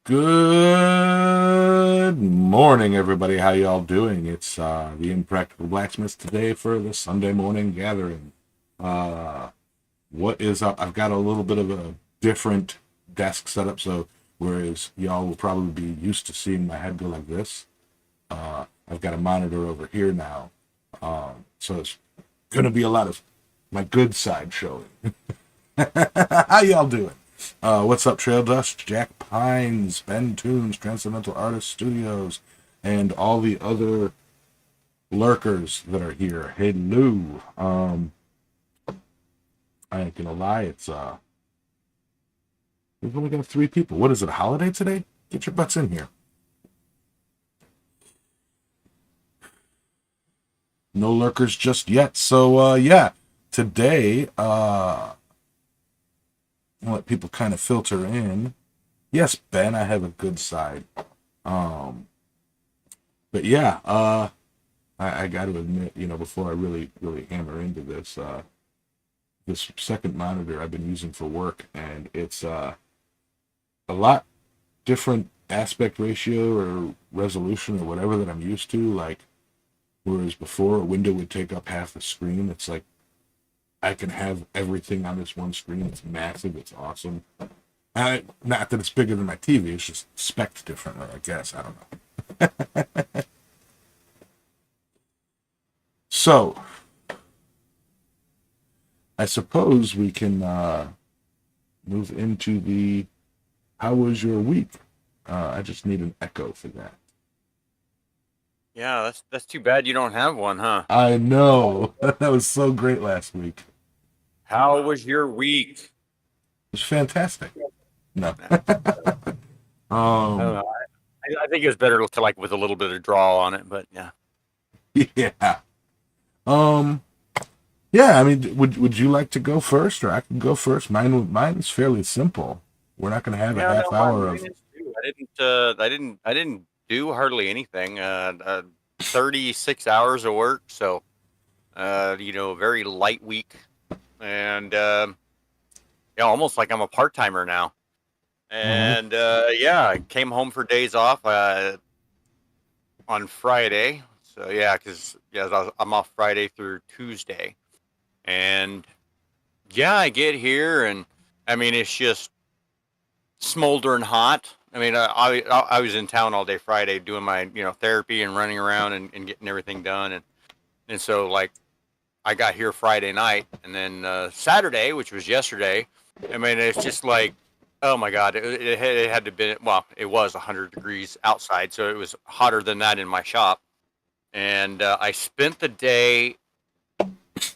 Good morning, everybody. How y'all doing? It's the Impractical Blacksmiths today for the Sunday morning gathering. Uh, what is up? I've got a little bit of a different desk setup, so whereas y'all will probably be used to seeing my head go like this, I've got a monitor over here now. So it's going to be a lot of my good side showing. How y'all doing? What's up, Trail Dust, Jack Pines, Ben Toons, Transcendental Artist Studios, and all the other lurkers that are here. Hello. I ain't gonna lie, we've only got 3 people. What is it, a holiday today? Get your butts in here. No lurkers just yet. So yeah, today, I'll let people kind of filter in. Yes, Ben, I have a good side. Um, but yeah, I got to admit, before I really hammer into this second monitor I've been using for work, and it's a lot different aspect ratio or resolution or whatever that I'm used to. Like, whereas before a window would take up half the screen, it's like I can have everything on this one screen. It's massive. It's awesome. Not that it's bigger than my TV. It's just spec'd differently, I guess. I don't know. So, I suppose we can move into the how was your week? I just need an echo for that. Yeah, that's too bad you don't have one, huh? I know. That was so great last week. It How was your week? was fantastic. No. I don't um, know. I think it was better to like with a little bit of draw on it, but yeah. yeah. Um, yeah, I mean, would you like to go first, or I can go first? Mine's fairly simple. We're not going to have a Yeah, half no, mine, hour mine of. is too. I didn't do hardly anything. 36 hours of work, so very light week, and yeah, almost like I'm a part timer now. Mhm. And yeah, I came home for days off on Friday. So yeah, because I'm off Friday through Tuesday, and yeah, I get here, and I mean it's just smoldering hot. I mean, I was in town all day Friday doing my therapy and running around and getting everything done, and so like I got here Friday night, and then Saturday, which was yesterday. I mean, it's just like, oh my God, it had to be. Well, it was 100 degrees outside, so it was hotter than that in my shop. And I spent the day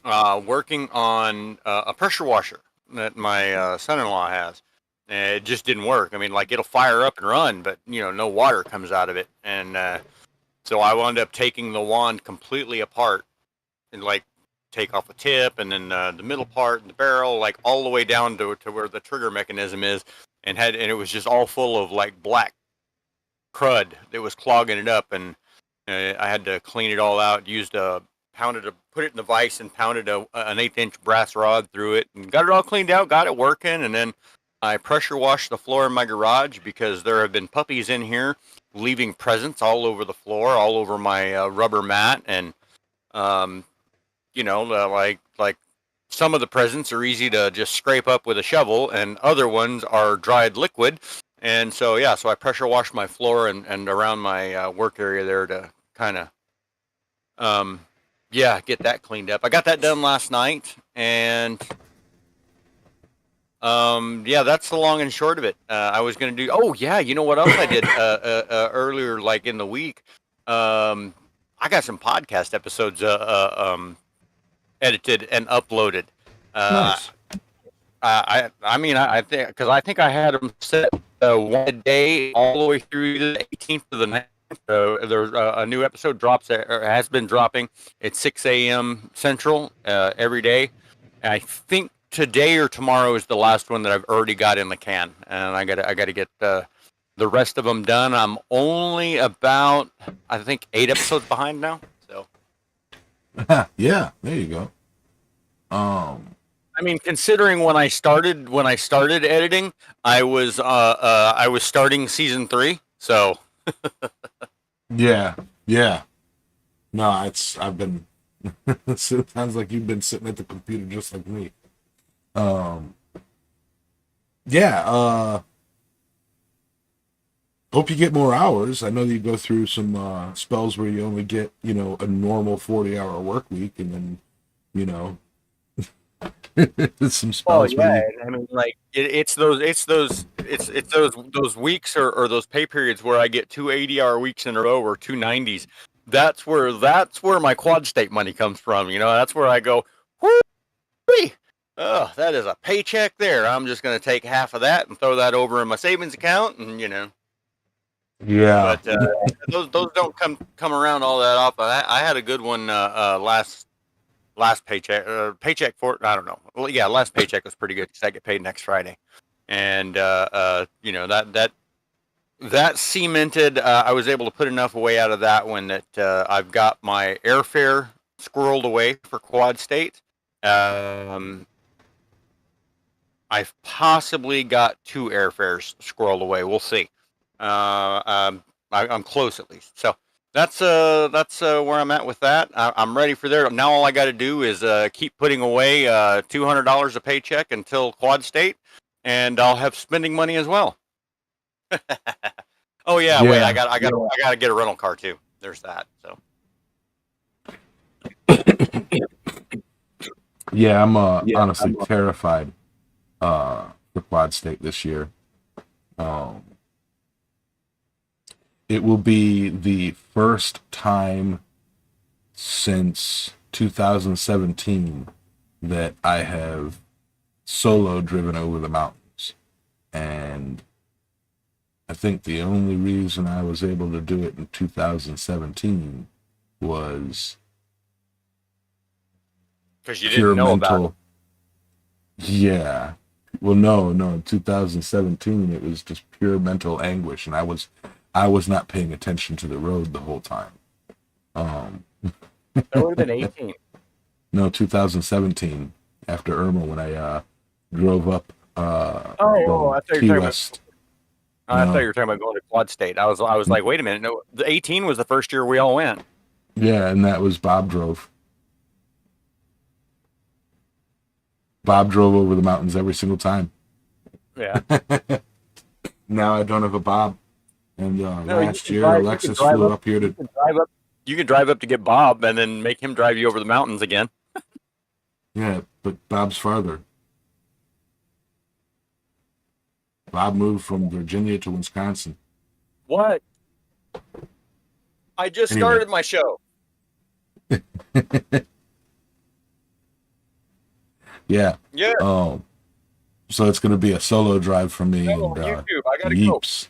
working on a pressure washer that my son-in-law has. And it just didn't work. I mean, like it'll fire up and run, but no water comes out of it. And so I wound up taking the wand completely apart and like take off the tip and then the middle part and the barrel, like all the way down to where the trigger mechanism is, and it was just all full of like black crud that was clogging it up, and I had to clean it all out. Used a put it in the vise and pounded an 1/8 inch brass rod through it, and got it all cleaned out, got it working, and then I pressure washed the floor in my garage because there have been puppies in here leaving presents all over the floor, all over my rubber mat, and um, like some of the presents are easy to just scrape up with a shovel, and other ones are dried liquid. And so yeah, so I pressure washed my floor and around my work area there to kind of um, yeah, get that cleaned up. I got that done last night, and yeah, that's the long and short of it. I was gonna do. Oh yeah, you know what else I did earlier, like in the week. Um, I got some podcast episodes edited and uploaded. Uh, Nice. I think because I think I had them set one day all the way through the 18th to the 9th. There's a new episode drops or has been dropping at 6 a.m. Central every day. And I think today or tomorrow is the last one that I've already got in the can, and I gotta get the rest of them done. I'm only about I think 8 episodes behind now. So Yeah, there you go. Um, I mean, considering when I started editing, I was starting season 3, so Yeah, yeah. No, I've been. It sounds like you've been sitting at the computer just like me. Um, yeah. Hope you get more hours. I know you go through some spells where you only get, a normal 40-hour work week, and then, you know, some well, spells where yeah. you. I mean, like it's those weeks or those pay periods where I get 2 80-hour weeks in a row or 2 90s. That's where my quad state money comes from. That's where I go, whoo, oh, that is a paycheck there. I'm just going to take half of that and throw that over in my savings account, and. Yeah. But those don't come around all that often. I had a good one last paycheck. Paycheck for I don't know. Well, yeah, last paycheck was pretty good because I get paid next Friday, and that cemented. I was able to put enough away out of that one that I've got my airfare squirreled away for Quad State. Um, I've possibly got 2 airfares squirreled away. We'll see. I'm close at least. So that's where I'm at with that. I'm ready for there. Now all I got to do is keep putting away $200 a paycheck until Quad State, and I'll have spending money as well. Oh yeah, wait, I Yeah. got I got I got to get a rental car too. There's that. So Yeah, I'm honestly terrified for Quad State this year. Um, it will be the first time since 2017 that I have solo driven over the mountains. And I think the only reason I was able to do it in 2017 was because you pure didn't know about it. mental. Yeah. Well, no, no. In 2017, it was just pure mental anguish, and I was not paying attention to the road the whole time. Um, That would have been 18. no, 2017 after Irma when I drove up Oh, from I thought you Key were talking about. West. I thought you No, were talking about going to Quad State. I was like, wait a minute. No, the 18 was the first year we all went. yeah, and that was Bob drove. Bob drove over the mountains every single time. Yeah. Now I don't have a Bob. And No, you last can year, drive. You can Alexis drive flew up. up here You to. can drive up. You can drive up to get Bob, and then make him drive you over the mountains again. Yeah, but Bob's farther. Bob moved from Virginia to Wisconsin. What? I just Anyway, started my show. yeah. Yeah. Um, so it's going to be a solo drive for me No, and on YouTube. I gotta go. Yeeps.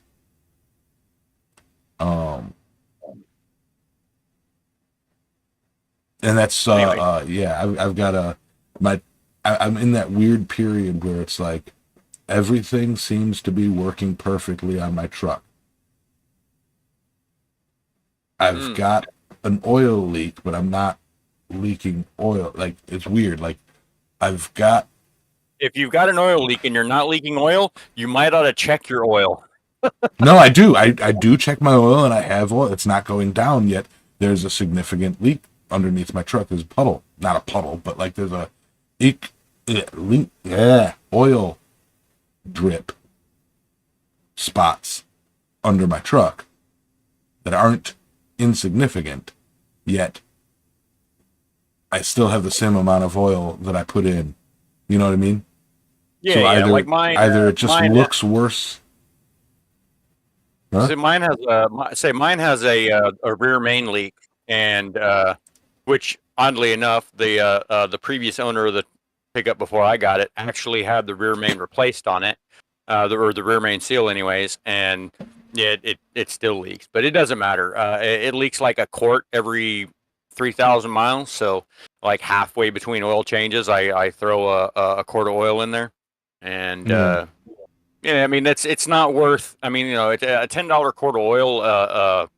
Um, and that's Anyway, yeah. I've got I'm in that weird period where it's like everything seems to be working perfectly on my truck. I've mm. got an oil leak, but I'm not leaking oil. Like it's weird. Like I've got If you've got an oil leak and you're not leaking oil, you might ought to check your oil. no, I do. I do check my oil and I have oil. It's not going down yet. There's a significant leak underneath my truck. There's a puddle. Not a puddle, but like there's a leak, oil drip spots under my truck that aren't insignificant, yet I still have the same amount of oil that I put in. You know what I mean? Yeah, So yeah. either Like mine. either it just Mine. looks worse. Huh? So mine has a rear main leak, and which oddly enough, the previous owner of the pickup before I got it actually had the rear main replaced on it, the rear main seal, anyways, and yeah, it still leaks, but it doesn't matter. It leaks like a quart every 3,000 miles, so like halfway between oil changes, I throw a quart of oil in there, and Yeah. yeah, I mean it's not worth. I mean, it's a $10 quart of oil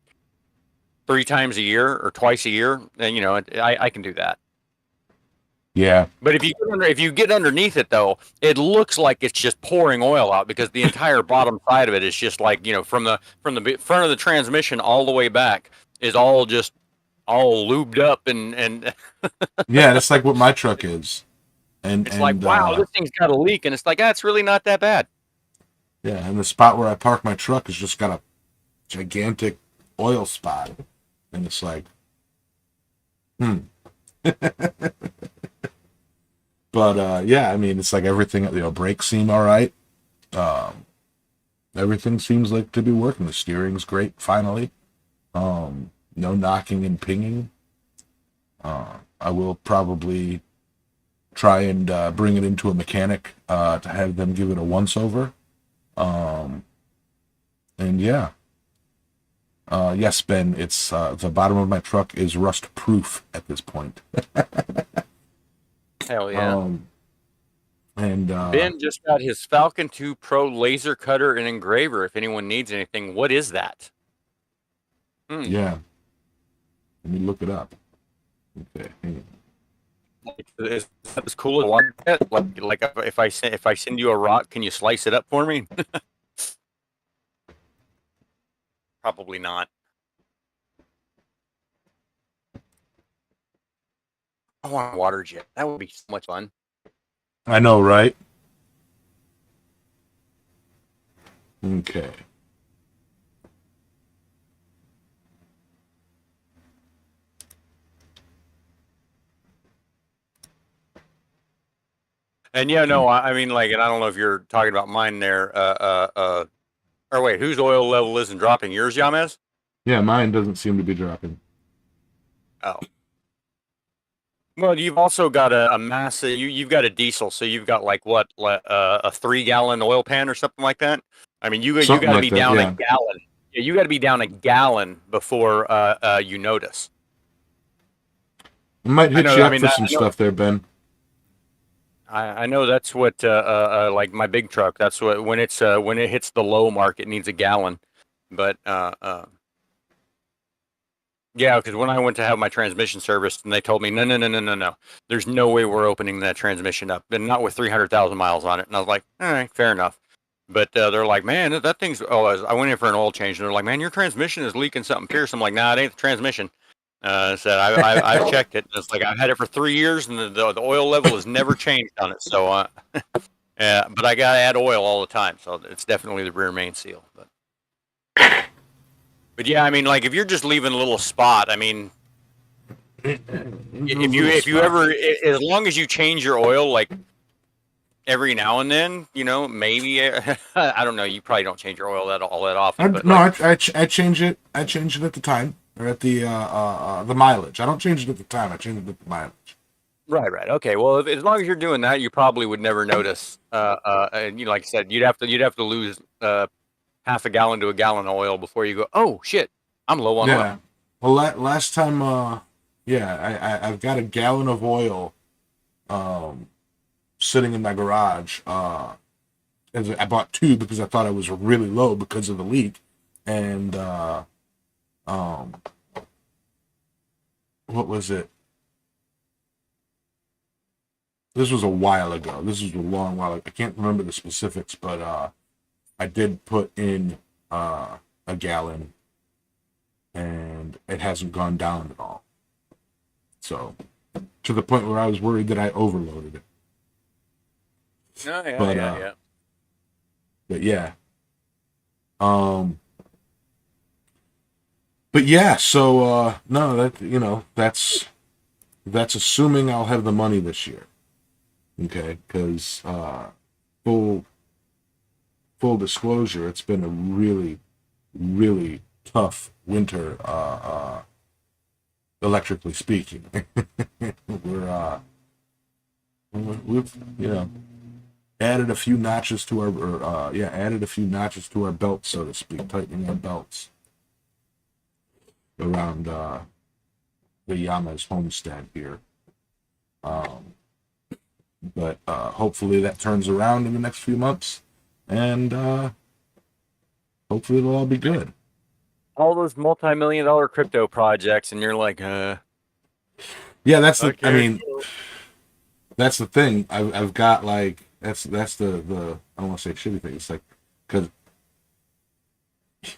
3 times a year or twice a year, then I can do that. Yeah. But if you get underneath it though, it looks like it's just pouring oil out because the entire bottom side of it is just like, from the front of the transmission all the way back is all just all lubed up and Yeah, that's like what my truck is. And it's like, wow, this thing's got a leak, and it's like, that's really not that bad. yeah, and the spot where I park my truck has just got a gigantic oil spot. And it's like, But yeah, I mean, it's like everything. Brakes seem all right. Everything seems like to be working. The steering's great. Finally, no knocking and pinging. I will probably try and bring it into a mechanic to have them give it a once over. And yeah, yes, Ben, it's the bottom of my truck is rust proof at this point. Hell yeah. And Ben just got his Falcon 2 Pro laser cutter and engraver. If anyone needs anything, what is that? Yeah, let me look it up. Okay. Is that as cool as water jet? Like if I send you a rock, can you slice it up for me? Probably not. I want a water jet. That would be so much fun. I know, right? Okay. And yeah, no, I mean, like, and I don't know if you're talking about mine there. Or wait, whose oil level isn't dropping? Yours, Yamez? Yeah, mine doesn't seem to be dropping. Oh. Well, you've also got a massive. You've got a diesel, so you've got like what, a 3-gallon oil pan or something like that. I mean, you got Something to like be that, down yeah. a gallon. Yeah, you got to be down a gallon before you notice. I might hit know, you I up mean, for I some know- stuff there, Ben. I know that's what like my big truck. That's what when it hits the low mark, it needs a gallon. But yeah, because when I went to have my transmission serviced, and they told me, no, there's no way we're opening that transmission up, and not with 300,000 miles on it. And I was like, all right, fair enough. But they're like, man, that thing's. Oh, I went in for an oil change, and they're like, man, your transmission is leaking something fierce. I'm like, nah, it ain't the transmission. Said I've checked it. It's like I've had it for 3 years, and the oil level has never changed on it. So, yeah, but I gotta add oil all the time, so it's definitely the rear main seal. But yeah, I mean, like if you're just leaving a little spot, I mean, if you ever, as long as you change your oil like every now and then, maybe I don't know. You probably don't change your oil all that often, but No, like, I change it. I change it at the time or at the mileage. I don't change it at the time. I change it at the mileage. right. Okay. Well, as long as you're doing that, you probably would never notice. And like I said, you'd have to lose half a gallon to a gallon of oil before you go, oh shit, I'm low on Yeah. oil. Well, last time, yeah, I've got a gallon of oil, sitting in my garage. And I bought two because I thought I was really low because of the leak, and what was it? This was a while ago. This was a long while ago. I can't remember the specifics, but I did put in a gallon, and it hasn't gone down at all. So, to the point where I was worried that I overloaded it. Oh, yeah, But, yeah. But yeah. But yeah, so no, that's assuming I'll have the money this year. Okay, because full disclosure, it's been a really, really tough winter, electrically speaking. We've added a few notches to our belt, so to speak, tightening our belts around the Yama's homestead here. But hopefully that turns around in the next few months, and hopefully it'll all be good. All those multi-million-dollar crypto projects, and you're like, Yeah, that's okay. I mean, that's the thing. I've got like that's the I don't want to say shitty thing. It's like because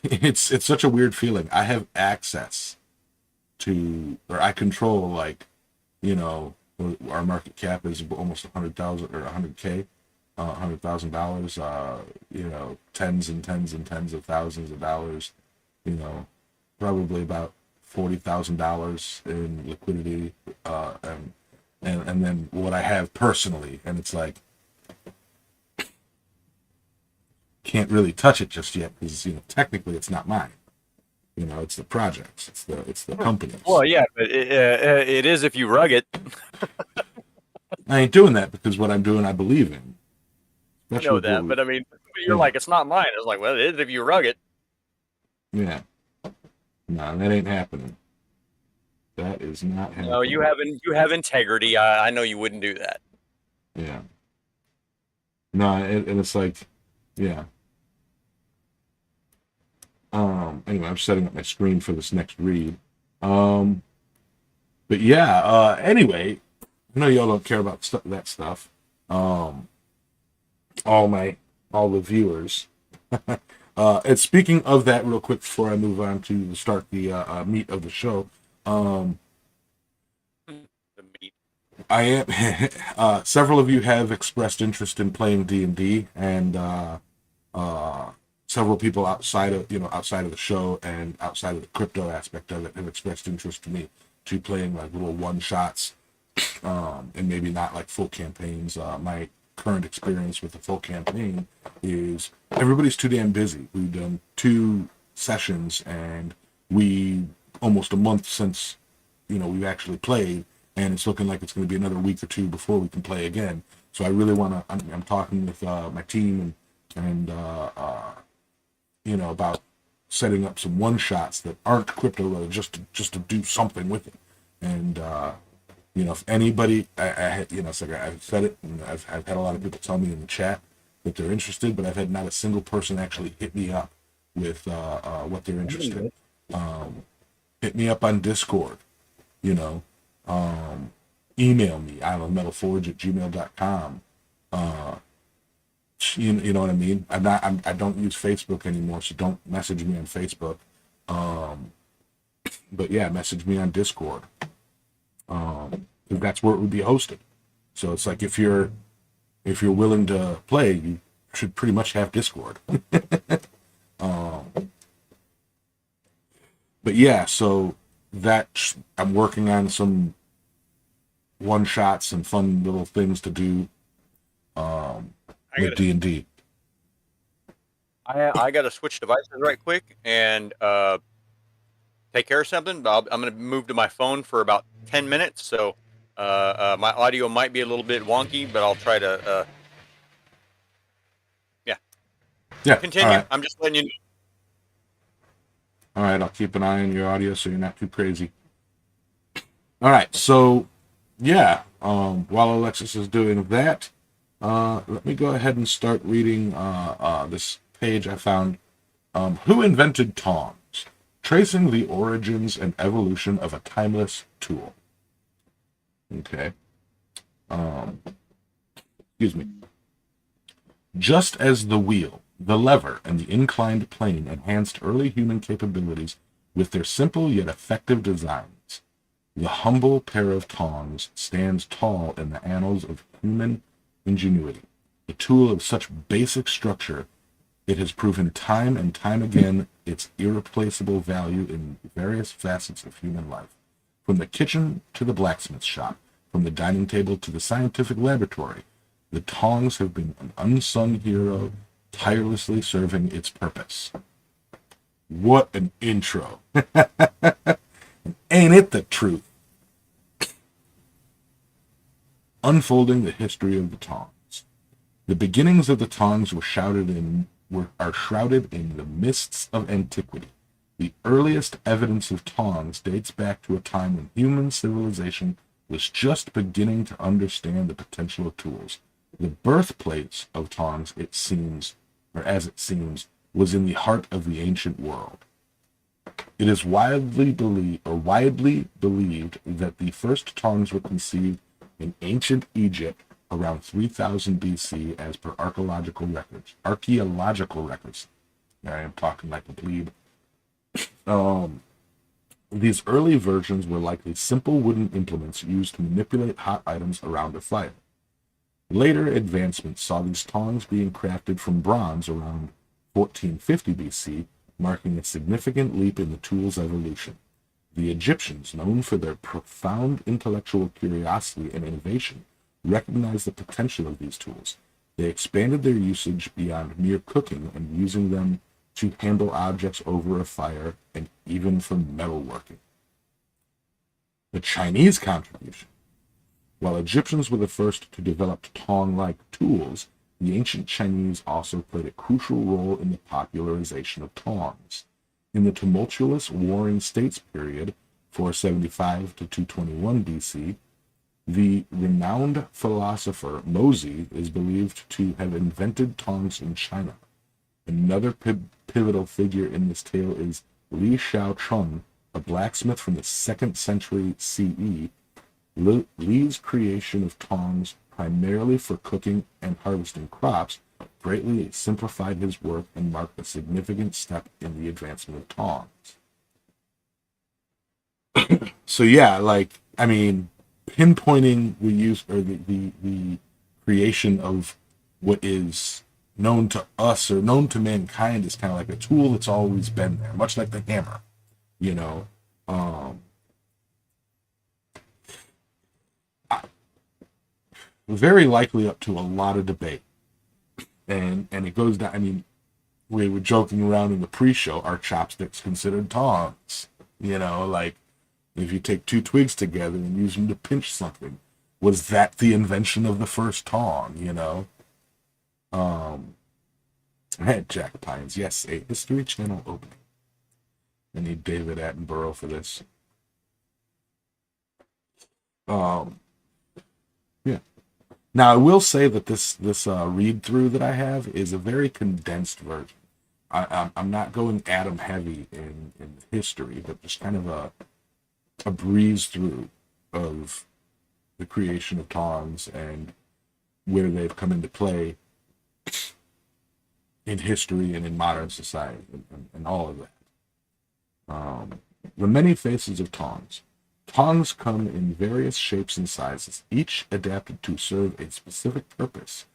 it's such a weird feeling. I have access to, or I control, like, you know, our market cap is almost 100,000 or 100K, $100,000. You know, tens and tens and tens of thousands of dollars. You know, probably about $40,000 in liquidity, and then what I have personally, and it's like can't really touch it just yet because, you know, technically it's not mine. You know, it's the projects, it's the companies. Well, yeah, but it is if you rug it. I ain't doing that because what I'm doing, I believe in. I know that, but I mean, you're like, it's not mine. It's like, well, it is if you rug it. Yeah. No, that ain't happening. That is not happening. No, you have integrity. I know you wouldn't do that. Yeah. No, and it's like, yeah. Anyway, I'm setting up my screen for this next read. But yeah, anyway, I know y'all don't care about that stuff. All the viewers. And speaking of that, real quick before I move on to start the meat of the show, The meat. I am. Several of you have expressed interest in playing D&D, and several people outside of the show and outside of the crypto aspect of it have expressed interest to me to playing like little one shots, and maybe not like full campaigns. My current experience with the full campaign is everybody's too damn busy. We've done 2 sessions, and we almost a month since we've actually played, and it's looking like it's going to be another week or 2 before we can play again. So I really want to. I'm talking with my team and about setting up some one shots that aren't crypto related, just to do something with it. And if anybody, it's like I've said it, and I've had a lot of people tell me in the chat that they're interested, but I've had not a single person actually hit me up with what they're interested in. Hit me up on Discord, email me, islandmetalforge@gmail.com. You know what I mean? I don't use Facebook anymore, so don't message me on Facebook. But yeah, message me on Discord. That's where it would be hosted. So it's like if you're willing to play, you should pretty much have Discord. But yeah, so that I'm working on some one shots and fun little things to do with D&D. I got to switch devices right quick and take care of something. I'm going to move to my phone for about 10 minutes, so my audio might be a little bit wonky, but I'll try to. Yeah. Continue. Right. I'm just letting you know. All right, I'll keep an eye on your audio so you're not too crazy. All right, so yeah, while Alexis is doing that, let me go ahead and start reading this page I found. Who invented tongs? Tracing the origins and evolution of a timeless tool. Okay. Excuse me. Just as the wheel, the lever, and the inclined plane enhanced early human capabilities with their simple yet effective designs, the humble pair of tongs stands tall in the annals of human ingenuity. A tool of such basic structure, it has proven time and time again its irreplaceable value in various facets of human life. From the kitchen to the blacksmith shop, from the dining table to the scientific laboratory, the tongs have been an unsung hero, tirelessly serving its purpose. What an intro. Ain't it the truth? Unfolding the history of the tongs. The beginnings of the tongs are shrouded in the mists of antiquity. The earliest evidence of tongs dates back to a time when human civilization was just beginning to understand the potential of tools. The birthplace of tongs, as it seems, was in the heart of the ancient world. It is widely believed that the first tongs were conceived in ancient Egypt around 3000 BC as per archaeological records. I am talking like a plebe. These early versions were likely simple wooden implements used to manipulate hot items around a fire. Later advancements saw these tongs being crafted from bronze around 1450 BC, marking a significant leap in the tool's evolution. The Egyptians, known for their profound intellectual curiosity and innovation, recognized the potential of these tools. They expanded their usage beyond mere cooking and using them to handle objects over a fire and even for metalworking. The Chinese contribution. While Egyptians were the first to develop tong-like tools, the ancient Chinese also played a crucial role in the popularization of tongs. In the tumultuous Warring States period, 475 to 221 BC, the renowned philosopher Mozi is believed to have invented tongs in China. Another pivotal figure in this tale is Li Xiaocheng, a blacksmith from the 2nd century CE. Li's creation of tongs, primarily for cooking and harvesting crops, greatly simplified his work and marked a significant step in the advancement of tongs. So yeah, pinpointing the use or the creation of what is known to us or known to mankind is kind of like a tool that's always been there, much like the hammer, very likely up to a lot of debate. And it goes down, we were joking around in the pre-show, are chopsticks considered tongs? If you take two twigs together and use them to pinch something, was that the invention of the first tong, Jack Pines, yes, a History Channel opening. I need David Attenborough for this. Yeah. Now, I will say that this read-through that I have is a very condensed version. I'm not going atom heavy in history, but just kind of a breeze through of the creation of tongs and where they've come into play in history and in modern society and all of that. The many faces of tongs. Tongs come in various shapes and sizes, each adapted to serve a specific purpose.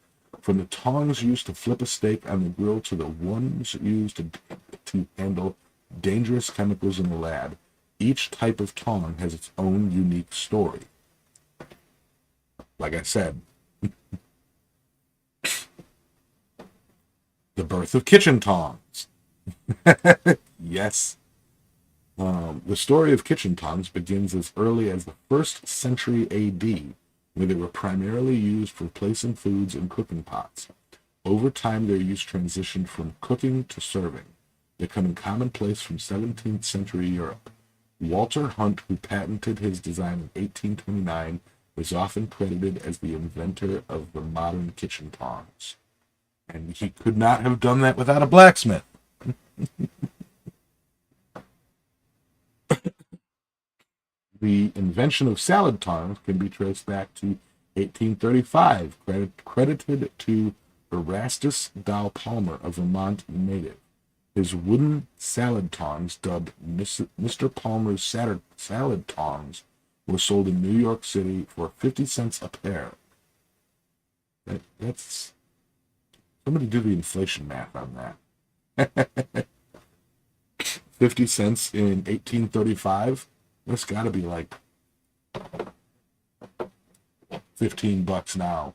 From the tongs used to flip a steak on the grill to the ones used to handle dangerous chemicals in the lab, each type of tong has its own unique story. Like I said, the birth of kitchen tongs. Yes. The story of kitchen tongs begins as early as the 1st century AD, where they were primarily used for placing foods in cooking pots. Over time, their use transitioned from cooking to serving, becoming commonplace from 17th century Europe. Walter Hunt, who patented his design in 1829, is often credited as the inventor of the modern kitchen tongs. And he could not have done that without a blacksmith. The invention of salad tongs can be traced back to 1835, credited to Erastus Dow Palmer, a Vermont native. His wooden salad tongs, dubbed Mr. Palmer's salad tongs, were sold in New York City for 50 cents a pair. That's... Somebody do the inflation math on that. 50 cents in 1835? That's got to be like $15 now.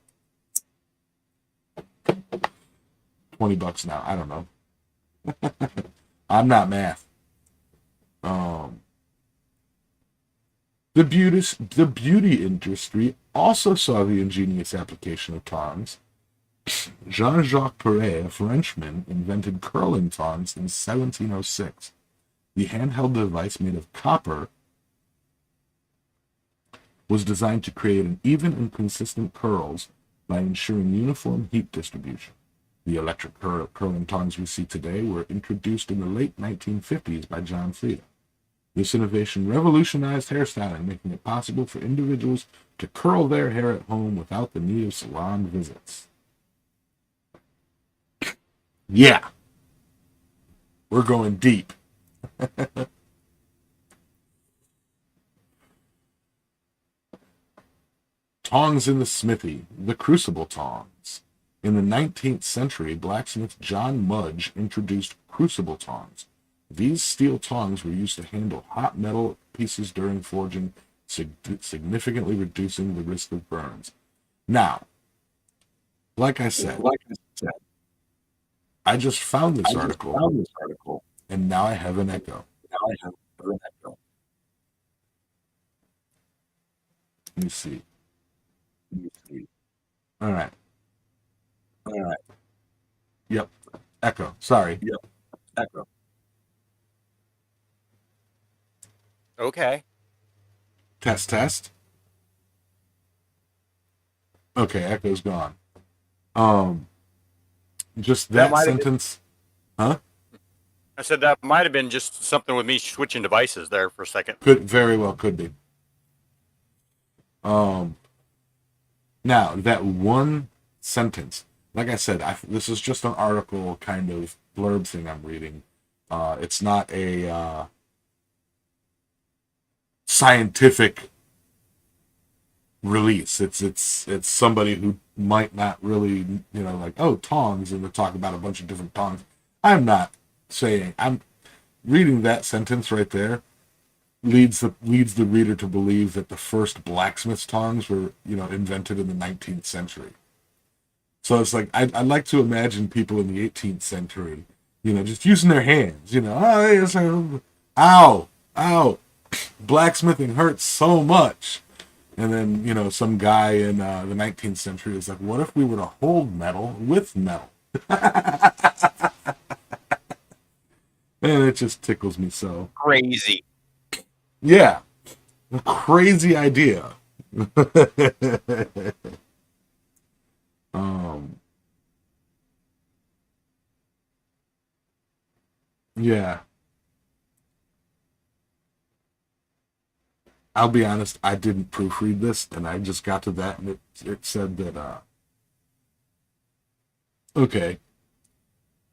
$20 now. I don't know. I'm not math. The beauty industry also saw the ingenious application of tongs. Jean-Jacques Perret, a Frenchman, invented curling tongs in 1706. The handheld device made of copper was designed to create an even and consistent curls by ensuring uniform heat distribution. The electric curling tongs we see today were introduced in the late 1950s by John Frieda. This innovation revolutionized hairstyling, making it possible for individuals to curl their hair at home without the need of salon visits. Yeah, we're going deep. Tongs in the smithy, the crucible tongs. In the 19th century, blacksmith John Mudge introduced crucible tongs. These steel tongs were used to handle hot metal pieces during forging, significantly reducing the risk of burns. Now, like I said, I just found this article, and now I have an echo. Let me see. All right. Yep. Echo. Sorry. Okay. Test, test. Okay, echo's gone. Um, just that sentence. Huh? I said that might have been just something with me switching devices there for a second. Could very well could be. Now that one sentence, like I said, this is just an article kind of blurb thing I'm reading. It's not a scientific release. It's somebody who might not really, like, oh, tongs, and they talk about a bunch of different tongs. I'm not saying. I'm reading that sentence right there leads the reader to believe that the first blacksmith's tongs were, invented in the 19th century. So it's like I'd like to imagine people in the 18th century, just using their hands. Ow, ow, blacksmithing hurts so much. And then, some guy in the 19th century is like, what if we were to hold metal with metal? And it just tickles me so. Crazy. Yeah. A crazy idea. Yeah. I'll be honest, I didn't proofread this, and I just got to that, and it said that, okay,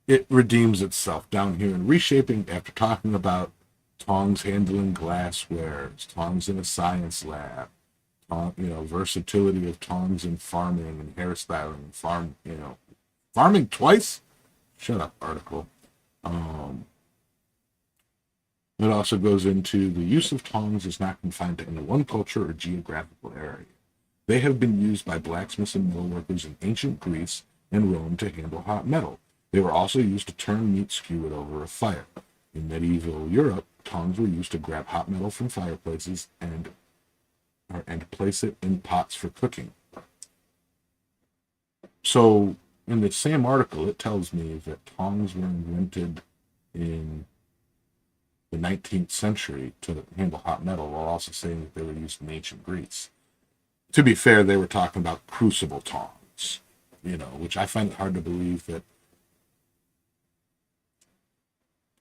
it redeems itself down here in reshaping after talking about tongs handling glassware, tongs in a science lab, versatility of tongs in farming and hairstyling, farming twice? Shut up, article. It also goes into the use of tongs is not confined to any one culture or geographical area. They have been used by blacksmiths and millworkers in ancient Greece and Rome to handle hot metal. They were also used to turn meat skewered over a fire. In medieval Europe, tongs were used to grab hot metal from fireplaces and place it in pots for cooking. So, in the same article, it tells me that tongs were invented in the 19th century to handle hot metal, while also saying that they were used in ancient Greece. To be fair, they were talking about crucible tongs, which I find it hard to believe that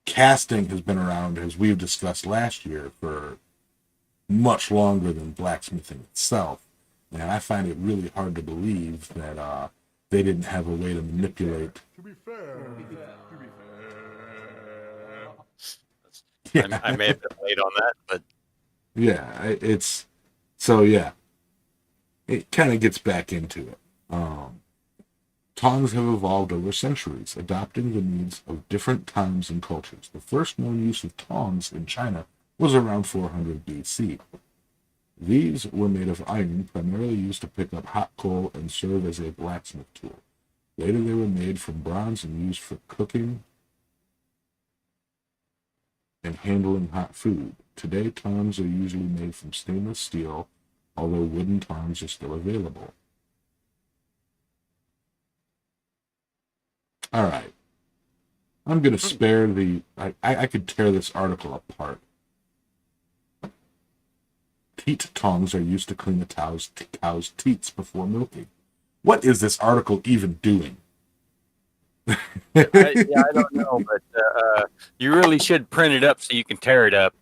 casting has been around, as we've discussed last year, for much longer than blacksmithing itself. And I find it really hard to believe that they didn't have a way to manipulate. To be fair. Yeah. I may have been late on that, but yeah, it's so yeah. It kind of gets back into it. Tongs have evolved over centuries, adopting the needs of different times and cultures. The first known use of tongs in China was around 400 BC. These were made of iron, primarily used to pick up hot coal and serve as a blacksmith tool. Later they were made from bronze and used for cooking and handling hot food. Today, tongs are usually made from stainless steel, although wooden tongs are still available. All right. I'm going to spare the... I could tear this article apart. Teat tongs are used to clean a cow's teats before milking. What is this article even doing? I don't know, but you really should print it up so you can tear it up.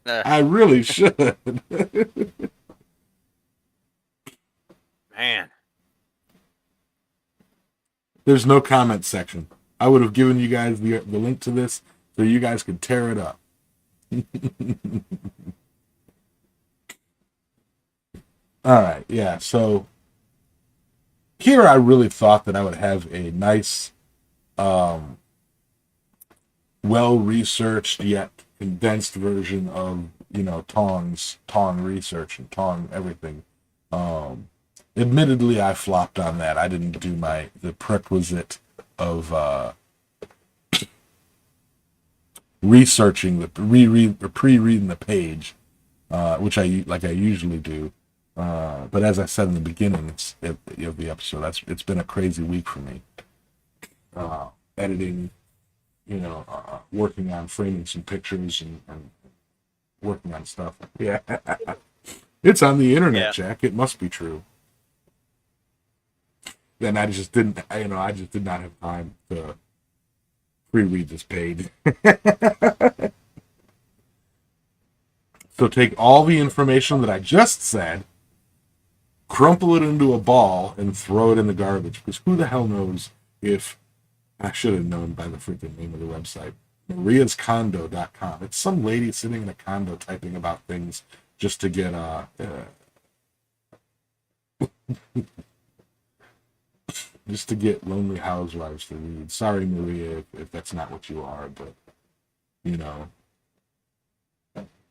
I really should. Man. There's no comment section. I would have given you guys the link to this so you guys could tear it up. All right, yeah. So here I really thought that I would have a nice, well-researched yet condensed version of, Tong's Tong research and Tong everything. Admittedly, I flopped on that. I didn't do the prerequisite of researching pre-reading the page, which I usually do. But as I said in the beginning of the episode, it's been a crazy week for me. Editing, working on framing some pictures and working on stuff. Yeah, it's on the internet, Yeah. Jack. It must be true. Then I just didn't, I just did not have time to pre-read this page. So take all the information that I just said, crumple it into a ball, and throw it in the garbage. Because who the hell knows if I should have known by the freaking name of the website. mariascondo.com. It's some lady sitting in a condo typing about things just to get just to get lonely housewives to read. Sorry, Maria, if that's not what you are, but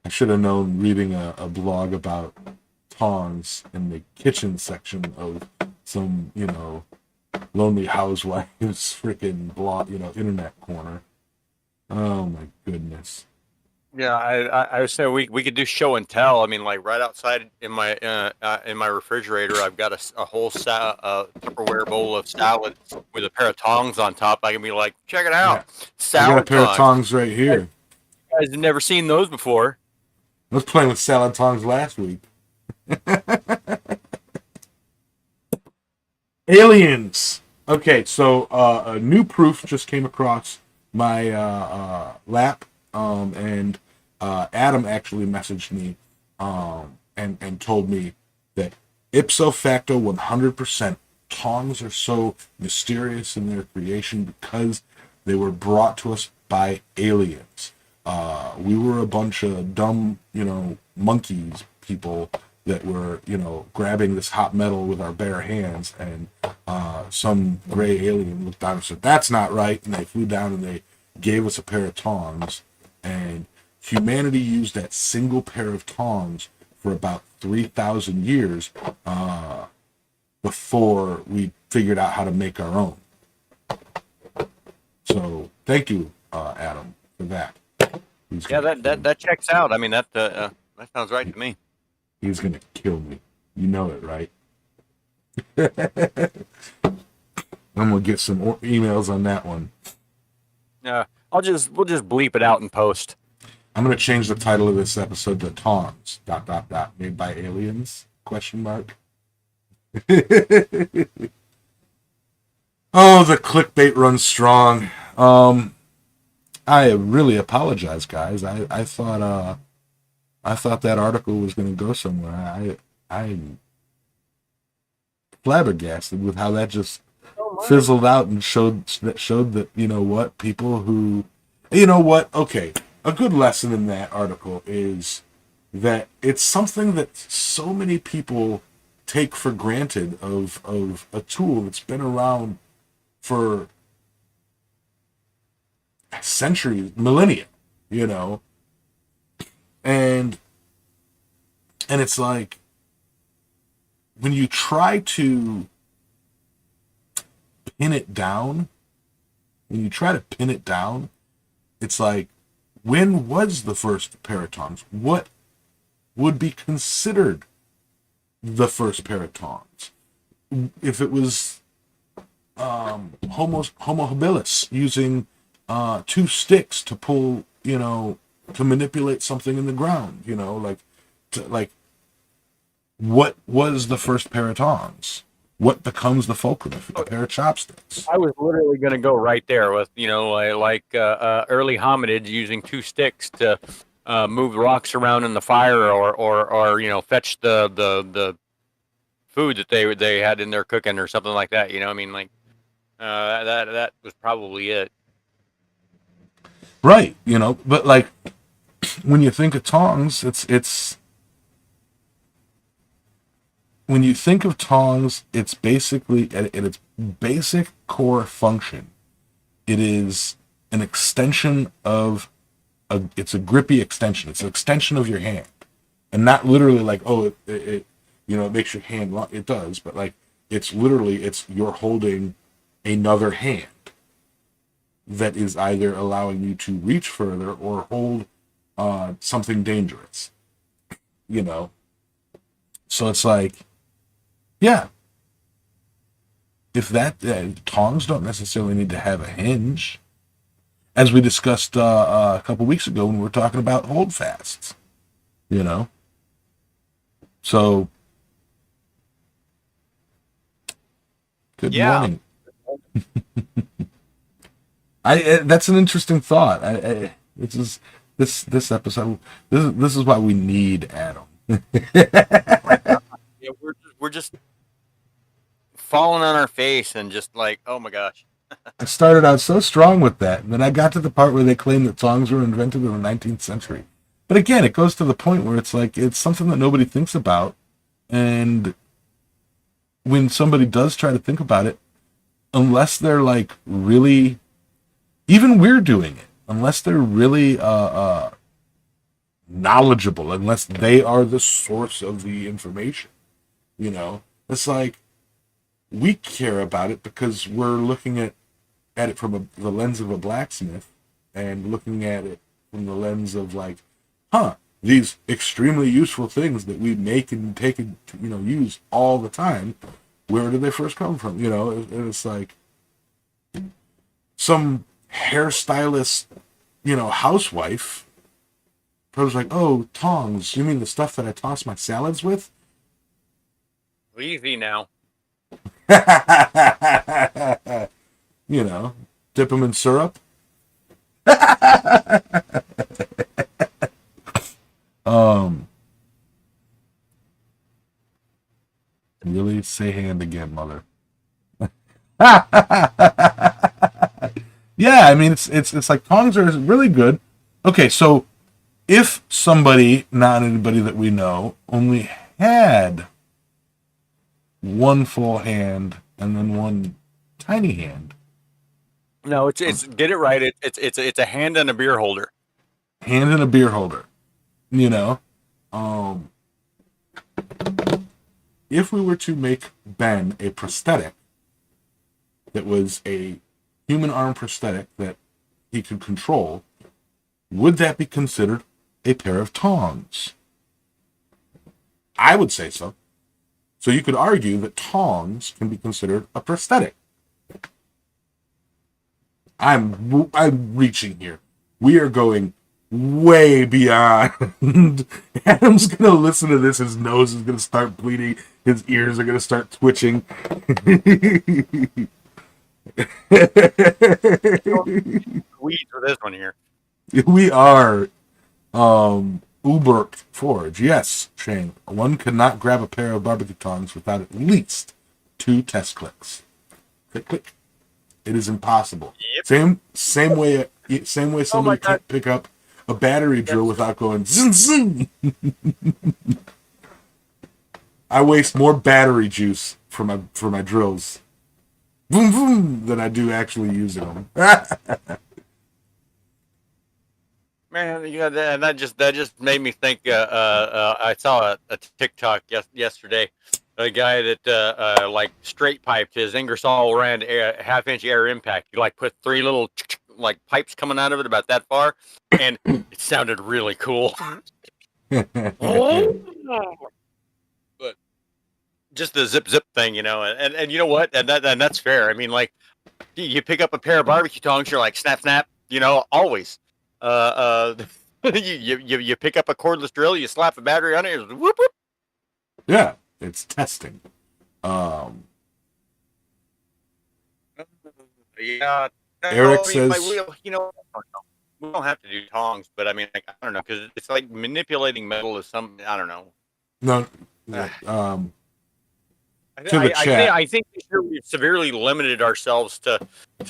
I should have known reading a blog about tongs in the kitchen section of some, lonely housewives freaking blog, internet corner. Oh my goodness. Yeah, I was saying we could do show and tell. I mean, like right outside in my refrigerator, I've got a whole Tupperware bowl of salad with a pair of tongs on top. I can be like, check it out, Yeah. I got a salad pair of tongs. tongs right here. You guys have never seen those before. I was playing with salad tongs last week. Aliens. Okay, so a new proof just came across my lap, and Adam actually messaged me and told me that ipso facto 100% tongs are so mysterious in their creation because they were brought to us by aliens. We were a bunch of dumb, monkeys people that were, grabbing this hot metal with our bare hands, and some gray alien looked down and said, "That's not right," and they flew down and they gave us a pair of tongs, and humanity used that single pair of tongs for about 3,000 years before we figured out how to make our own. So thank you, Adam, for that. Yeah, that checks out. I mean, that sounds right to me. He's gonna kill me. You know it, right? I'm gonna get some emails on that one. Yeah, we'll just bleep it out in post. I'm gonna change the title of this episode to Tongs ... made by aliens ? Oh, the clickbait runs strong. I really apologize, guys. I thought that article was going to go somewhere. I'm flabbergasted with how that just fizzled out and showed that people who okay, a good lesson in that article is that it's something that so many people take for granted of a tool that's been around for centuries, millennia, and it's like when you try to pin it down, it's like, when was the first pair of tongs? What would be considered the first pair of tongs? If it was Homo habilis using two sticks to pull, to manipulate something in the ground, what was the first pair of tongs? What becomes the fulcrum if it's a pair of chopsticks? I was literally going to go right there with, early hominids using two sticks to move rocks around in the fire, or fetch the food that they had in their cooking or something like that. I mean, like that was probably it. Right, but like when you think of tongs, it's when you think of tongs, it's basically at its basic core function. It is an extension of it's a grippy extension. It's an extension of your hand, and not literally like, oh, it makes your hand long. It does, but like it's literally you're holding another hand that is either allowing you to reach further or hold something dangerous. So it's like, yeah, if that tongs don't necessarily need to have a hinge, as we discussed a couple weeks ago when we were talking about holdfasts. So good Yeah. morning. That's an interesting thought. It's just this episode. This is why we need Adam. Yeah, we're just falling on our face and just like, oh my gosh. I started out so strong with that, and then I got to the part where they claim that tongs were invented in the 19th century. But again, it goes to the point where it's like it's something that nobody thinks about, and when somebody does try to think about it, unless they're like really, even we're doing it, unless they're really knowledgeable, unless they are the source of the information, it's like we care about it because we're looking at it from the lens of a blacksmith and looking at it from the lens of like, these extremely useful things that we make and take and use all the time. Where did they first come from? And it's like some hairstylist, housewife. I was like, oh, tongs. You mean the stuff that I toss my salads with? Easy now. Dip them in syrup. Really say hand again, mother. Yeah, I mean it's like tongs are really good. Okay, so if somebody, not anybody that we know, only had one full hand and then one tiny hand. No, it's get it right. It's a hand and a beer holder. Hand and a beer holder. If we were to make Ben a prosthetic that was a human arm prosthetic that he could control, would that be considered a pair of tongs? I would say so. So you could argue that tongs can be considered a prosthetic. I'm reaching here. We are going way beyond. Adam's gonna listen to this. His nose is gonna start bleeding. His ears are gonna start twitching. Weed for this one here. We are Uber Forge. Yes, Shane. One cannot grab a pair of barbecue tongs without at least 2 test clicks. Click, click. It is impossible. Yep. Same way somebody can't pick up a battery drill without going zing zing. I waste more battery juice for my drills, boom boom, than I do actually using them. Man, that just made me think. I saw a TikTok yesterday. A guy that like straight piped his Ingersoll Rand half-inch air impact. You like put 3 little like pipes coming out of it about that far, and it sounded really cool. But just the zip zip thing, and you know what, and that's fair. I mean, like you pick up a pair of barbecue tongs, you're like snap snap, always. You pick up a cordless drill, you slap a battery on it, whoop whoop. Yeah, it's testing. Yeah. Eric says, we don't have to do tongs, but I mean, like, I don't know, because it's like manipulating metal is some. I don't know. No, Uh, to the chat. I think this year we've severely limited ourselves to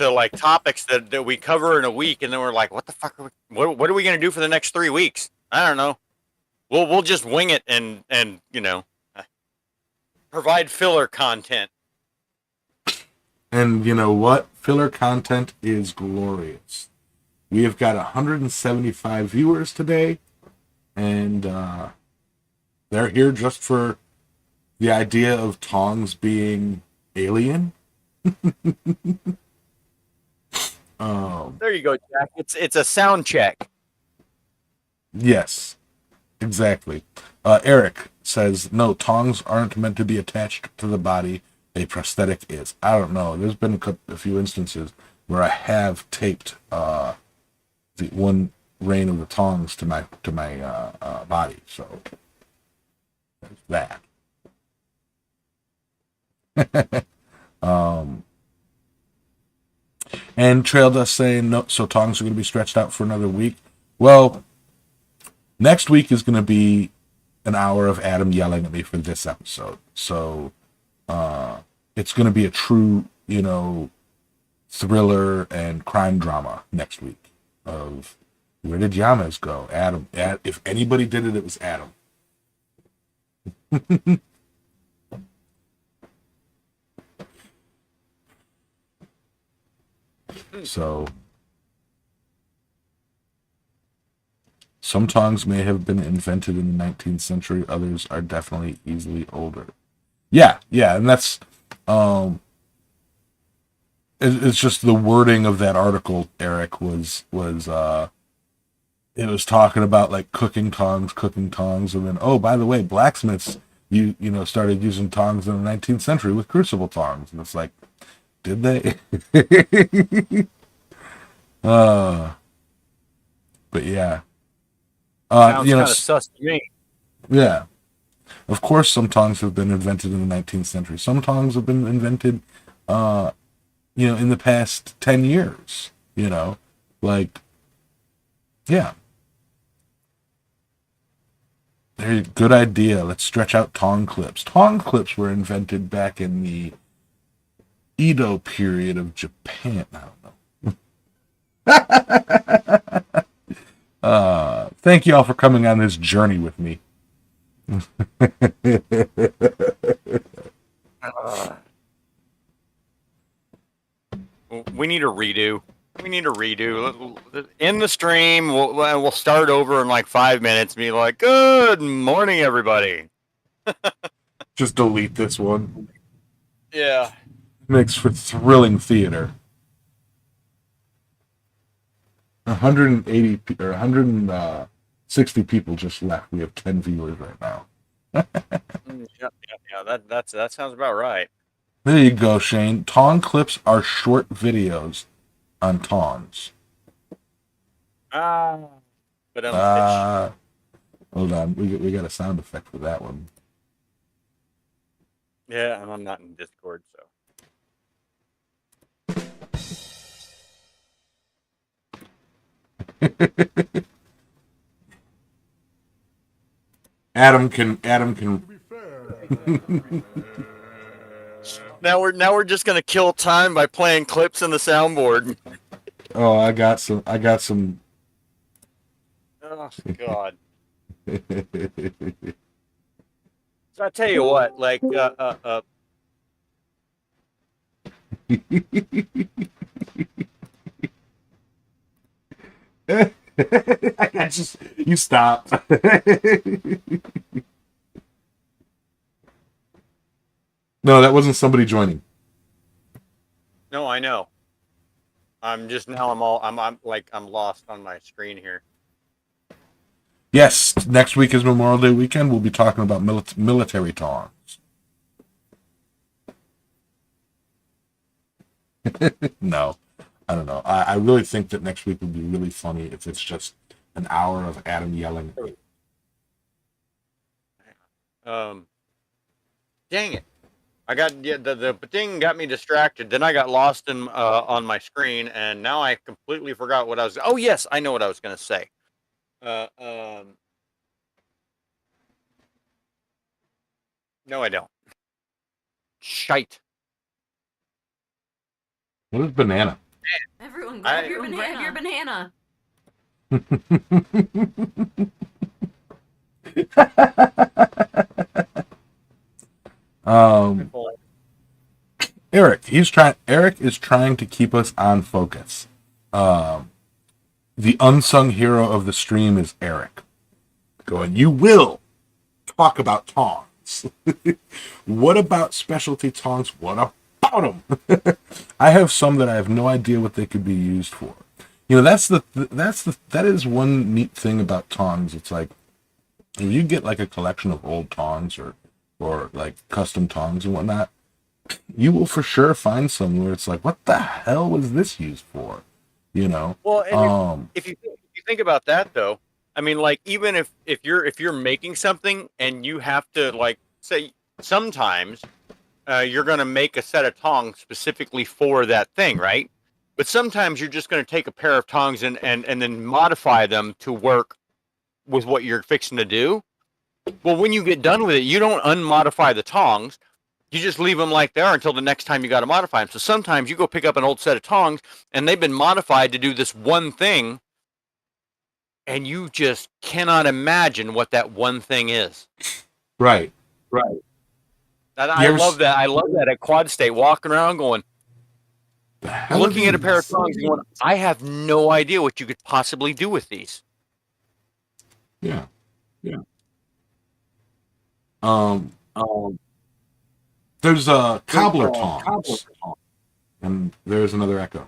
like topics that we cover in a week, and then we're like, what the fuck? What are we gonna do for the next 3 weeks? I don't know. We'll just wing it and provide filler content. And you know what? Filler content is glorious. We have got 175 viewers today, and they're here just for the idea of Tongs being alien. There you go, Jack. It's a sound check. Yes, exactly. Eric says, no, tongs aren't meant to be attached to the body. A prosthetic is. I don't know. There's been a few instances where I have taped the one rein of the tongs to my body. So there's that. And Trail Dust saying, no, so tongs are going to be stretched out for another week. Well, next week is going to be an hour of Adam yelling at me for this episode. So it's going to be a true, thriller and crime drama next week of where did Yamas go? Adam. If anybody did it, it was Adam. So some tongs may have been invented in the 19th century. Others are definitely easily older. Yeah, and that's it's just the wording of that article, Eric, was it was talking about like cooking tongs, and then by the way, blacksmiths started using tongs in the 19th century with crucible tongs, and it's like, did they? But yeah. Sounds kind of sus to me. Yeah. Of course, some tongs have been invented in the 19th century. Some tongs have been invented, in the past 10 years. Like, yeah. Good idea. Let's stretch out tong clips. Tong clips were invented back in the Edo period of Japan. I don't know. Thank you all for coming on this journey with me. We need a redo. In the stream, we'll start over in like 5 minutes. And be like, good morning, everybody. Just delete this one. Yeah. Makes for thrilling theater. 180 or 160 people just left. We have 10 viewers right now. Yeah. That sounds about right. There you go, Shane. Tong clips are short videos on tongs. But hold on, we got a sound effect for that one. Yeah, I'm not in Discord, so. Adam can Now we're just gonna kill time by playing clips in the soundboard. Oh, I got some. Oh God. So I tell you what, like I just you stopped. No, that wasn't somebody joining. No, I know. I'm lost on my screen here. Yes, next week is Memorial Day weekend. We'll be talking about military tongs. No, I don't know. I really think that next week would be really funny if it's just an hour of Adam yelling. Dang it. I got the thing got me distracted. Then I got lost in on my screen, and now I completely forgot what I was. Oh yes, I know what I was going to say. Uh, um, no, I don't. Shite. What is banana? Everyone grab your banana. um, Eric is trying to keep us on focus. The unsung hero of the stream is Eric. Going, you will talk about tongs. What about specialty tongs? What about them? I have some that I have no idea what they could be used for. You know, that is one neat thing about tongs. It's like if you get like a collection of old tongs or like custom tongs and whatnot, you will for sure find some where it's like, what the hell was this used for? You know. Well, and if you think about that though, I mean, like even if you're making something and you have to like say sometimes you're going to make a set of tongs specifically for that thing, right? But sometimes you're just going to take a pair of tongs and then modify them to work with what you're fixing to do. Well, when you get done with it, you don't unmodify the tongs. You just leave them like they are until the next time you got to modify them. So sometimes you go pick up an old set of tongs and they've been modified to do this one thing, and you just cannot imagine what that one thing is. Right. And I love that. I love that at Quad State, walking around going, looking at a pair of tongs and going, I have no idea what you could possibly do with these. Yeah. There's a cobbler tongs, and there's another echo,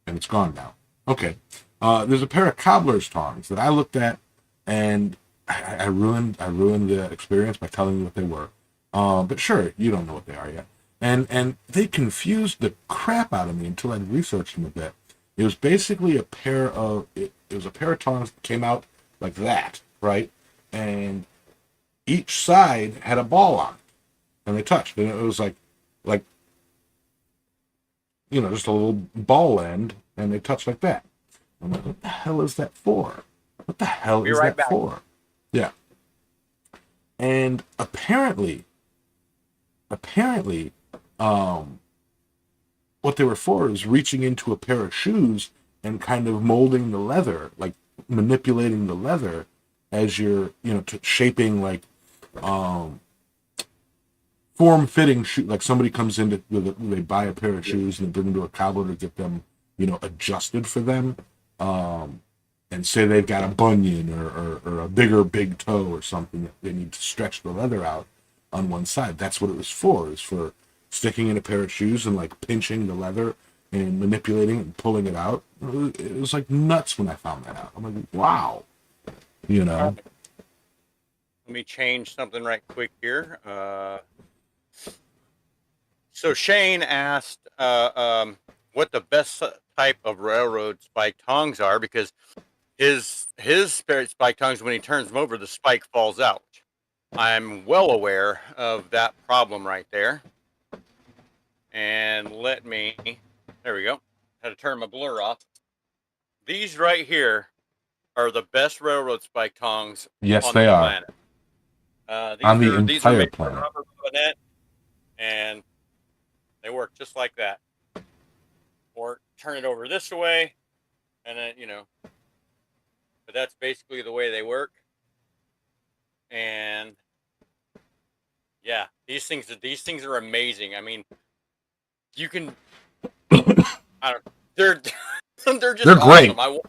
and it's gone now. Okay, there's a pair of cobbler's tongs that I looked at, and I ruined the experience by telling you what they were. But sure, you don't know what they are yet, and they confused the crap out of me until I researched them a bit. It was basically a pair of tongs that came out like that, right, and each side had a ball on it. And they touched, and it was like, you know, just a little ball end, and they touched like that. I'm like, what the hell is that for? What the hell is that for? Yeah. And apparently, what they were for is reaching into a pair of shoes and kind of molding the leather, like manipulating the leather as you're, you know, shaping like, form-fitting shoe, like somebody comes in they buy a pair of shoes and they bring them to a cobbler to get them, you know, adjusted for them, and say they've got a bunion or a big toe or something that they need to stretch the leather out on one side. That's what it was for. It was for sticking in a pair of shoes and like pinching the leather and manipulating it and pulling it out. It was like nuts when I found that out. I'm like, wow, you know. Let me change something right quick here. So Shane asked what the best type of railroad spike tongs are, because his spike tongs, when he turns them over, the spike falls out. I'm well aware of that problem right there. And there we go. Had to turn my blur off. These right here are the best railroad spike tongs Yes, on they the are. planet. On the entire planet. Rubber bayonet, and they work just like that. Or turn it over this way, and then, you know, but that's basically the way they work. And yeah, these things are amazing. I mean, you can, they're just They're great. awesome.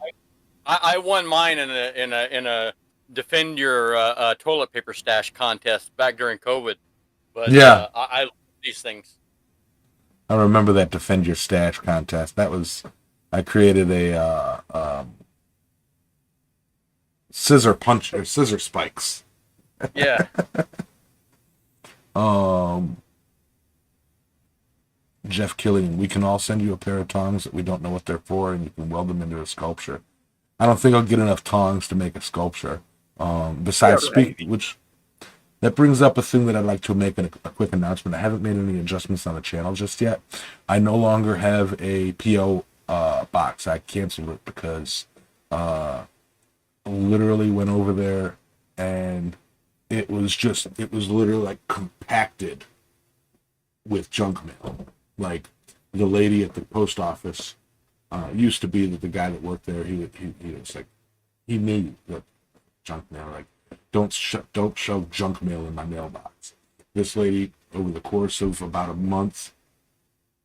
I won mine in a defend your toilet paper stash contest back during COVID. But yeah, I love these things. I remember that defend your stash contest. I created a scissor spikes. Yeah. Jeff Killian, we can all send you a pair of tongs that we don't know what they're for, and you can weld them into a sculpture. I don't think I'll get enough tongs to make a sculpture. Besides that brings up a thing that I'd like to make a quick announcement. I haven't made any adjustments on the channel just yet. I no longer have a PO box. I canceled it because literally went over there and it was literally like compacted with junk mail. Like the lady at the post office used to be that the guy that worked there, he was like, he knew that junk mail, like, don't shove junk mail in my mailbox. This lady, over the course of about a month,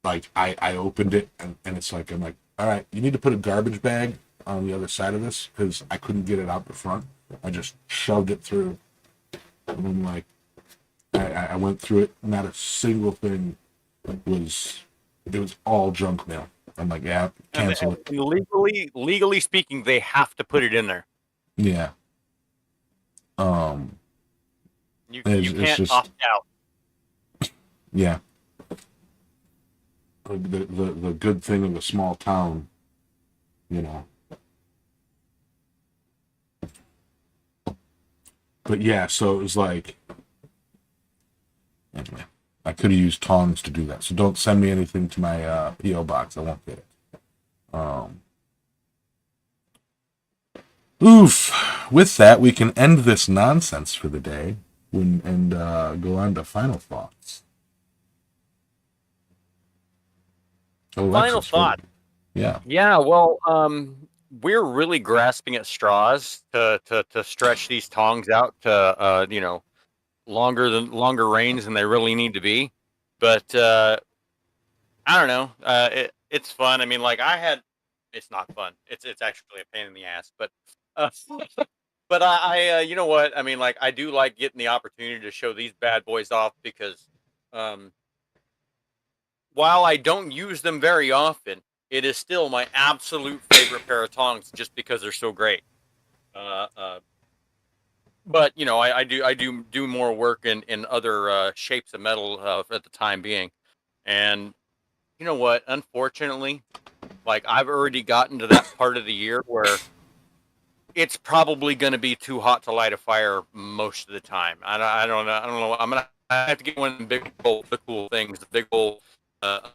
like I opened it and it's like, I'm like, all right, you need to put a garbage bag on the other side of this because I couldn't get it out the front. I just shoved it through. And then like I went through it, not a single thing was, it was all junk mail. I'm like, yeah, cancel it. And legally speaking, they have to put it in there. Yeah. You can't just, opt out. Yeah. The good thing of a small town, you know. But yeah, so it was like, anyway, I could have used tongs to do that. So don't send me anything to my PO box. I won't get it. Oof. With that, we can end this nonsense for the day and go on to final thoughts. Oh, final thought. Yeah. Yeah. Well, we're really grasping at straws to stretch these tongs out to longer range than they really need to be. But I don't know. It's fun. I mean, like it's not fun. It's actually a pain in the ass. But but I you know what? I mean, like I do like getting the opportunity to show these bad boys off because while I don't use them very often, it is still my absolute favorite pair of tongs just because they're so great. But you know, I do more work in other shapes of metal at the time being, and you know what? Unfortunately, like I've already gotten to that part of the year where it's probably going to be too hot to light a fire most of the time. I don't know. I have to get one of the big old the cool things, the big old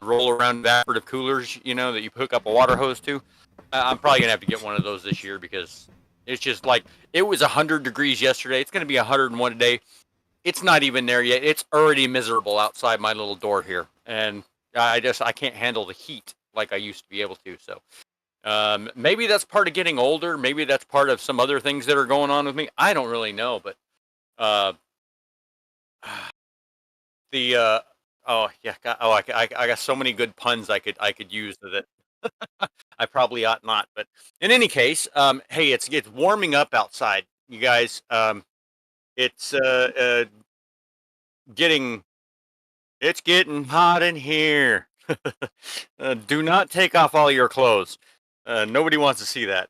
roll around evaporative coolers, you know, that you hook up a water hose to. I'm probably gonna have to get one of those this year because it's just like it was 100 degrees yesterday. It's gonna be 101 today. It's not even there yet. It's already miserable outside my little door here, and I can't handle the heat like I used to be able to. So maybe that's part of getting older. Maybe that's part of some other things that are going on with me. I don't really know, but the oh yeah, I got so many good puns I could use that I probably ought not. But in any case, hey, it's warming up outside, you guys. It's getting hot in here. Do not take off all your clothes. Nobody wants to see that.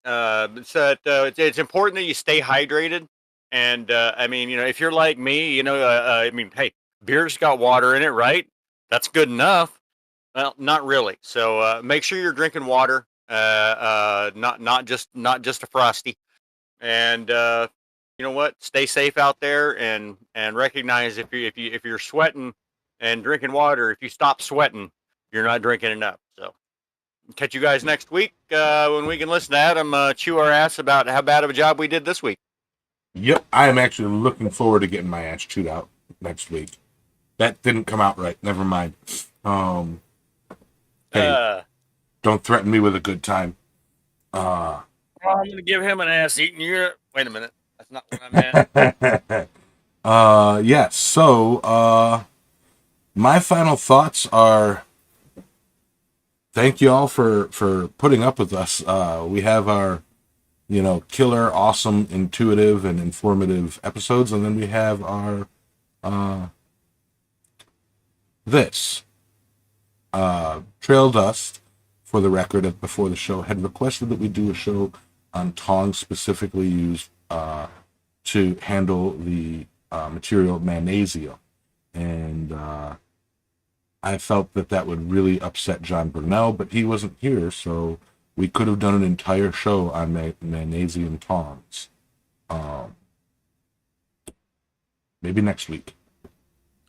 So it's important that you stay hydrated. And I mean, you know, if you're like me, you know, I mean, hey, beer's got water in it, right? That's good enough. Well, not really. So make sure you're drinking water, not just a frosty. And you know what? Stay safe out there, and recognize if you're sweating and drinking water, if you stop sweating, you're not drinking enough. So catch you guys next week when we can listen to Adam chew our ass about how bad of a job we did this week. Yep, I am actually looking forward to getting my ass chewed out next week. That didn't come out right. Never mind. Hey, don't threaten me with a good time. I'm gonna give him an ass eating. Wait a minute. That's not what I meant. Yes. So, my final thoughts are: thank you all for putting up with us. We have our, you know, killer, awesome, intuitive, and informative episodes, and then we have our Trail Dust, for the record, before the show, had requested that we do a show on tongs specifically used to handle the material magnesium. And I felt that would really upset John Burnell, but he wasn't here, so we could have done an entire show on magnesium tongs. Maybe next week.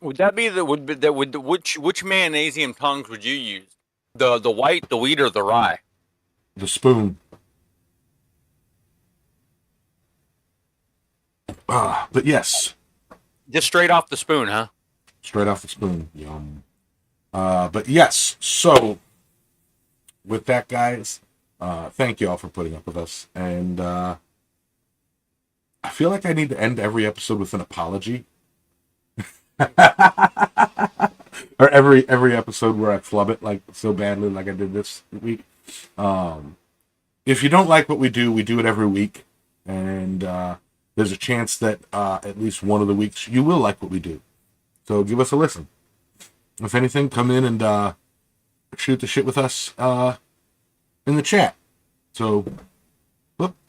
Would that be which mayonnaise tongs would you use? The white, the wheat, or the rye? The spoon. But yes. Just straight off the spoon, huh? Straight off the spoon. Yum. But yes, so with that, guys, thank you all for putting up with us. And I feel like I need to end every episode with an apology. Or every episode where I flub it like so badly like I did this week. If you don't like what we do it every week. And there's a chance that at least one of the weeks you will like what we do. So give us a listen. If anything, come in and shoot the shit with us in the chat. So,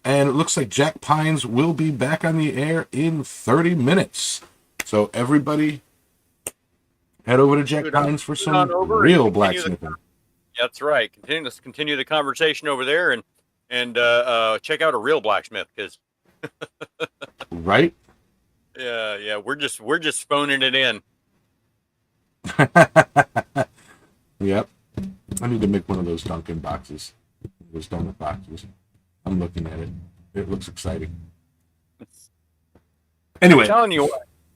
and it looks like Jack Pines will be back on the air in 30 minutes. So everybody, head over to Jack Pines for some real blacksmithing. That's right. Continue the conversation over there and check out a real blacksmith because. Right. Yeah. We're just phoning it in. Yep. I need to make one of those Dunkin' boxes. Those donut boxes. I'm looking at it. It looks exciting. Anyway.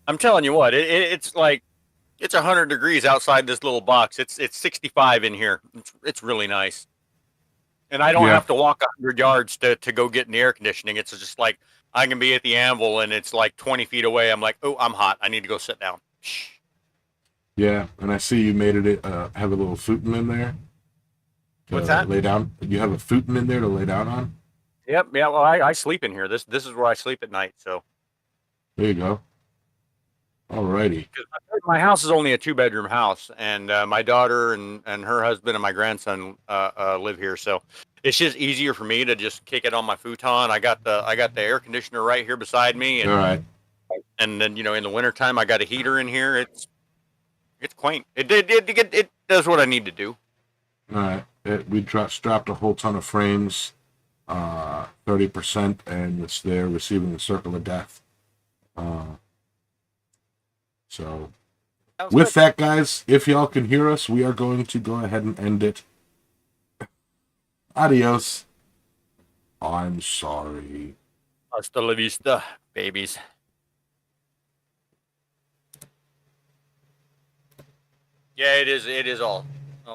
I'm telling you what. It's like it's 100 degrees outside this little box. It's 65 in here. It's really nice. And I don't have to walk 100 yards to go get in the air conditioning. It's just like I can be at the anvil and it's like 20 feet away. I'm like, oh, I'm hot. I need to go sit down. Yeah, and I see you made it have a little futon in there. What's that? Lay down. You have a futon in there to lay down on? Yep. Yeah. Well, I sleep in here. This is where I sleep at night. So there you go. Alrighty. My house is only a 2-bedroom house, and my daughter and her husband and my grandson live here. So it's just easier for me to just kick it on my futon. I got the air conditioner right here beside me, and all right. And then in the wintertime, I got a heater in here. It's quaint. It does what I need to do. All right. We strapped a whole ton of frames, 30%, and it's there receiving the circle of death. So, with that, guys, if y'all can hear us, we are going to go ahead and end it. Adios. I'm sorry. Hasta la vista, babies. Yeah, it is all.